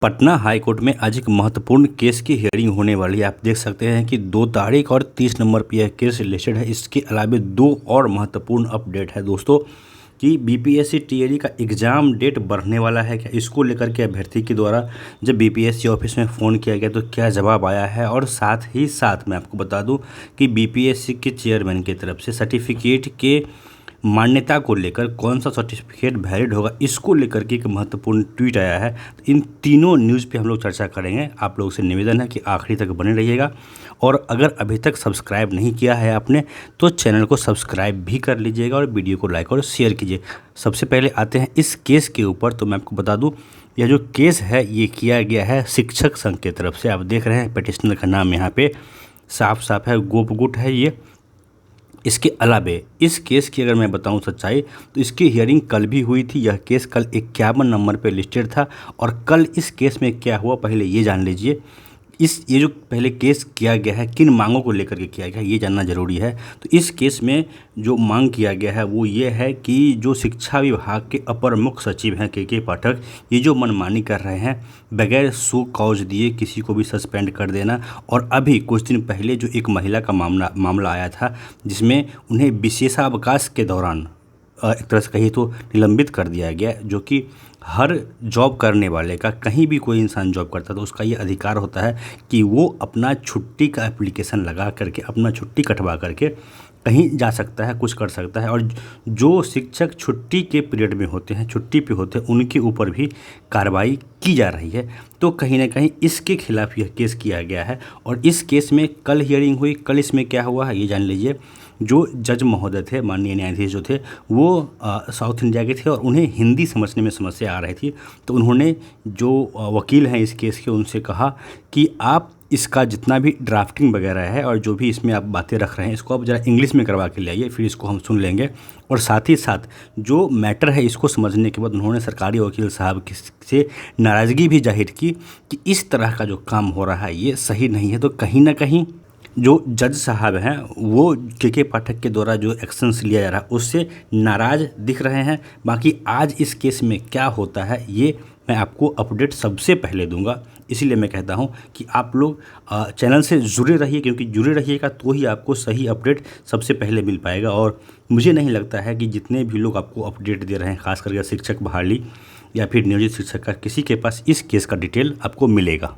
Patna high court में आज एक महत्वपूर्ण केस की हियरिंग होने वाली है। आप देख सकते हैं कि 2 तारीख और 30 नंबर पर यह केस लिस्टेड है। इसके अलावा 2 और महत्वपूर्ण अपडेट है दोस्तों कि बीपीएससी टीएडी का एग्ज़ाम डेट बढ़ने वाला है क्या, इसको लेकर के अभ्यर्थी के द्वारा जब बीपीएससी ऑफिस में फ़ोन किया गया तो क्या जवाब आया है। और साथ ही साथ मैं आपको बता दूं कि बीपीएससी के चेयरमैन की तरफ से सर्टिफिकेट के मान्यता को लेकर कौन सा सर्टिफिकेट वैलिड होगा, इसको लेकर के एक महत्वपूर्ण ट्वीट आया है। तो इन तीनों न्यूज़ पे हम लोग चर्चा करेंगे। आप लोगों से निवेदन है कि आखिरी तक बने रहिएगा और अगर अभी तक सब्सक्राइब नहीं किया है आपने तो चैनल को सब्सक्राइब भी कर लीजिएगा और वीडियो को लाइक और शेयर कीजिए। सबसे पहले आते हैं इस केस के ऊपर। तो मैं आपको बता दूँ यह जो केस है ये किया गया है शिक्षक संघ की तरफ से। आप देख रहे हैं पिटिशनर का नाम यहाँ पे साफ साफ है, गोपगुट है ये। इसके अलावे इस केस की अगर मैं बताऊं सच्चाई तो इसकी हियरिंग कल भी हुई थी। यह केस कल 51 नंबर पे लिस्टेड था और कल इस केस में क्या हुआ पहले ये जान लीजिए। ये जो पहले केस किया गया है किन मांगों को लेकर के किया गया है ये जानना ज़रूरी है। तो इस केस में जो मांग किया गया है वो ये है कि जो शिक्षा विभाग के अपर मुख्य सचिव हैं के पाठक, ये जो मनमानी कर रहे हैं बगैर सो कॉज दिए किसी को भी सस्पेंड कर देना। और अभी कुछ दिन पहले जो एक महिला का मामला आया था जिसमें उन्हें विशेषावकाश के दौरान एक तरह से कहिए तो निलंबित कर दिया गया, जो कि हर जॉब करने वाले का, कहीं भी कोई इंसान जॉब करता तो उसका ये अधिकार होता है कि वो अपना छुट्टी का एप्लीकेशन लगा करके अपना छुट्टी कटवा करके कहीं जा सकता है, कुछ कर सकता है। और जो शिक्षक छुट्टी के पीरियड में होते हैं, छुट्टी पे होते हैं, उनके ऊपर भी कार्रवाई की जा रही है। तो कहीं ना कहीं इसके खिलाफ यह केस किया गया है और इस केस में कल हियरिंग हुई। कल इसमें क्या हुआ है ये जान लीजिए। जो जज महोदय थे, माननीय न्यायाधीश जो थे, वो साउथ इंडिया के थे और उन्हें हिंदी समझने में समस्या आ रही थी। तो उन्होंने जो वकील हैं इस केस के उनसे कहा कि आप इसका जितना भी ड्राफ्टिंग वगैरह है और जो भी इसमें आप बातें रख रहे हैं इसको आप ज़रा इंग्लिश में करवा के ले आइए, फिर इसको हम सुन लेंगे। और साथ ही साथ जो मैटर है इसको समझने के बाद उन्होंने सरकारी वकील साहब से नाराज़गी भी जाहिर की कि इस तरह का जो काम हो रहा है ये सही नहीं है। तो कहीं ना कहीं जो जज साहब हैं वो के पाठक के द्वारा जो एक्शंस लिया जा रहा है उससे नाराज़ दिख रहे हैं। बाकी आज इस केस में क्या होता है ये मैं आपको अपडेट सबसे पहले दूंगा। इसीलिए मैं कहता हूं कि आप लोग चैनल से जुड़े रहिए, क्योंकि जुड़े रहिएगा तो ही आपको सही अपडेट सबसे पहले मिल पाएगा। और मुझे नहीं लगता है कि जितने भी लोग आपको अपडेट दे रहे हैं, खास करके शिक्षक बहाली या फिर नियोजित शिक्षक का, किसी के पास इस केस का डिटेल आपको मिलेगा।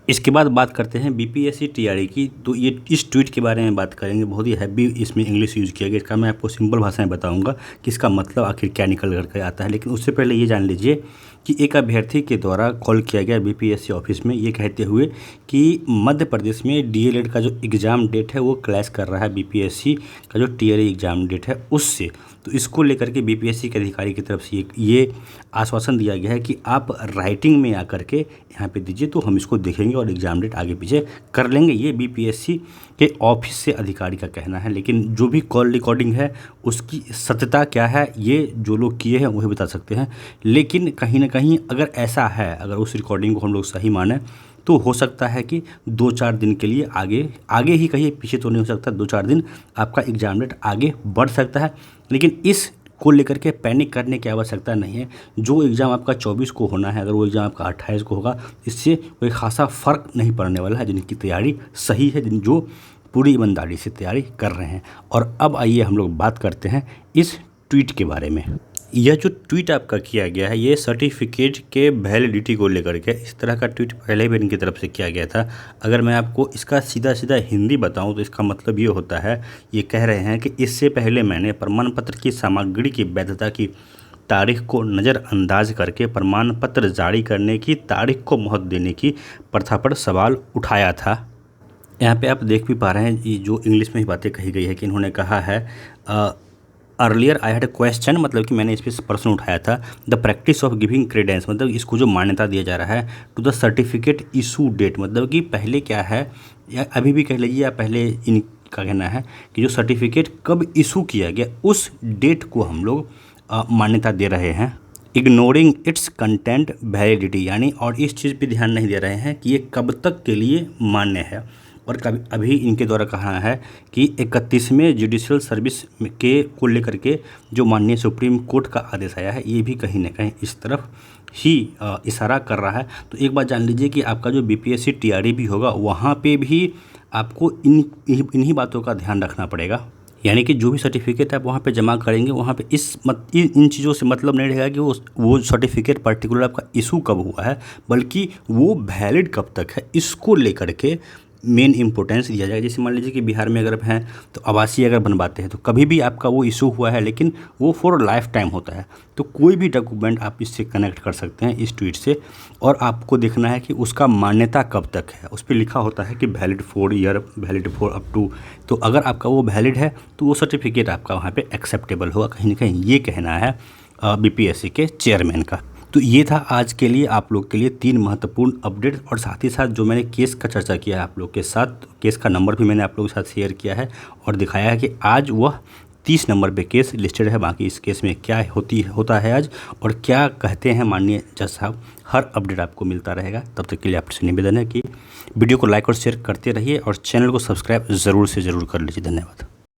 इसके बाद बात करते हैं बीपीएससी टीआरई की। तो ये इस ट्वीट के बारे में बात करेंगे। बहुत ही हैवी इसमें इंग्लिश यूज़ किया गया। इसका मैं आपको सिंपल भाषा में बताऊंगा कि इसका मतलब आखिर क्या निकल करके आता है। लेकिन उससे पहले ये जान लीजिए कि एक अभ्यर्थी के द्वारा कॉल किया गया बीपीएससी ऑफिस में ये कहते हुए कि मध्य प्रदेश में डीएलएड का जो एग्ज़ाम डेट है वो क्लैश कर रहा है बीपीएससी का जो टीआरई एग्ज़ाम डेट है उससे। तो इसको लेकर के बीपीएससी के अधिकारी की तरफ से ये आश्वासन दिया गया है कि आप राइटिंग में आकर के यहाँ पे दीजिए तो हम इसको देखेंगे और एग्ज़ाम डेट आगे पीछे कर लेंगे। ये बीपीएससी के ऑफिस से अधिकारी का कहना है। लेकिन जो भी कॉल रिकॉर्डिंग है उसकी सत्यता क्या है ये जो लोग किए हैं वही बता सकते हैं। लेकिन कहीं ना कहीं अगर ऐसा है, अगर उस रिकॉर्डिंग को हम लोग सही माने तो हो सकता है कि 2-4 दिन के लिए आगे ही कहिए, पीछे तो नहीं हो सकता, 2-4 दिन आपका एग्ज़ाम डेट आगे बढ़ सकता है। लेकिन इस को लेकर के पैनिक करने की आवश्यकता नहीं है। जो एग्ज़ाम आपका 24 को होना है, अगर वो एग्ज़ाम आपका 28 को होगा, इससे कोई खासा फ़र्क नहीं पड़ने वाला है। जिनकी तैयारी सही है, जो पूरी ईमानदारी से तैयारी कर रहे हैं। और अब आइए हम लोग बात करते हैं इस ट्वीट के बारे में। यह जो ट्वीट आपका किया गया है ये सर्टिफिकेट के वैलिडिटी को लेकर के, इस तरह का ट्वीट पहले भी इनकी तरफ से किया गया था। अगर मैं आपको इसका सीधा सीधा हिंदी बताऊं तो इसका मतलब ये होता है, ये कह रहे हैं कि इससे पहले मैंने प्रमाण पत्र की सामग्री की वैधता की तारीख को नज़रअंदाज करके प्रमाण पत्र जारी करने की तारीख को मोहर देने की प्रथा पर सवाल उठाया था। यहाँ पे आप देख भी पा रहे हैं ये जो इंग्लिश में ही बातें कही गई है कि इन्होंने कहा है earlier I had a question, मतलब कि मैंने इस पर प्रश्न उठाया था, the practice of giving credence, मतलब इसको जो मान्यता दिया जा रहा है to the certificate issue date, मतलब कि पहले क्या है या अभी भी कह लीजिए या पहले इनका कहना है कि जो सर्टिफिकेट कब इशू किया गया उस डेट को हम लोग मान्यता दे रहे हैं। इग्नोरिंग इट्स कंटेंट वैलिडिटी, यानी और इस चीज़ पे ध्यान नहीं दे रहे हैं कि ये कब तक के लिए मान्य है। और अभी इनके द्वारा कहा है कि 31वें जुडिशियल सर्विस के को लेकर के जो माननीय सुप्रीम कोर्ट का आदेश आया है ये भी कहीं ना कहीं इस तरफ ही इशारा कर रहा है। तो एक बात जान लीजिए कि आपका जो बीपीएससी टीआरई भी होगा वहाँ पे भी आपको इन्हीं बातों का ध्यान रखना पड़ेगा। यानी कि जो भी सर्टिफिकेट आप वहाँ पे जमा करेंगे वहाँ पे इन चीज़ों से मतलब नहीं रहेगा कि वो सर्टिफिकेट पर्टिकुलर आपका इशू कब हुआ है, बल्कि वो वैलिड कब तक है, इसको लेकर के मेन इंपॉर्टेंस दिया जाएगा। जैसे मान लीजिए कि बिहार में अगर हैं तो आवासीय अगर बनवाते हैं तो कभी भी आपका वो इशू हुआ है, लेकिन वो फॉर लाइफ टाइम होता है। तो कोई भी डॉक्यूमेंट आप इससे कनेक्ट कर सकते हैं इस ट्वीट से, और आपको देखना है कि उसका मान्यता कब तक है। उस पर लिखा होता है कि valid 4 year, valid for up to. तो अगर आपका वो वैलिड है तो वो सर्टिफिकेट आपका वहाँ पर एक्सेप्टेबल होगा कहीं ना कहीं, ये कहना है बीपीएससी के चेयरमैन का। तो ये था आज के लिए आप लोग के लिए 3 महत्वपूर्ण अपडेट, और साथ ही साथ जो मैंने केस का चर्चा किया है आप लोग के साथ, केस का नंबर भी मैंने आप लोगों के साथ शेयर किया है और दिखाया है कि आज वह 30 नंबर पे केस लिस्टेड है। बाकी इस केस में क्या होता है आज और क्या कहते हैं माननीय जज साहब, हर अपडेट आपको मिलता रहेगा। तब तक के लिए आपसे निवेदन है कि वीडियो को लाइक और शेयर करते रहिए और चैनल को सब्सक्राइब ज़रूर से ज़रूर कर लीजिए। धन्यवाद।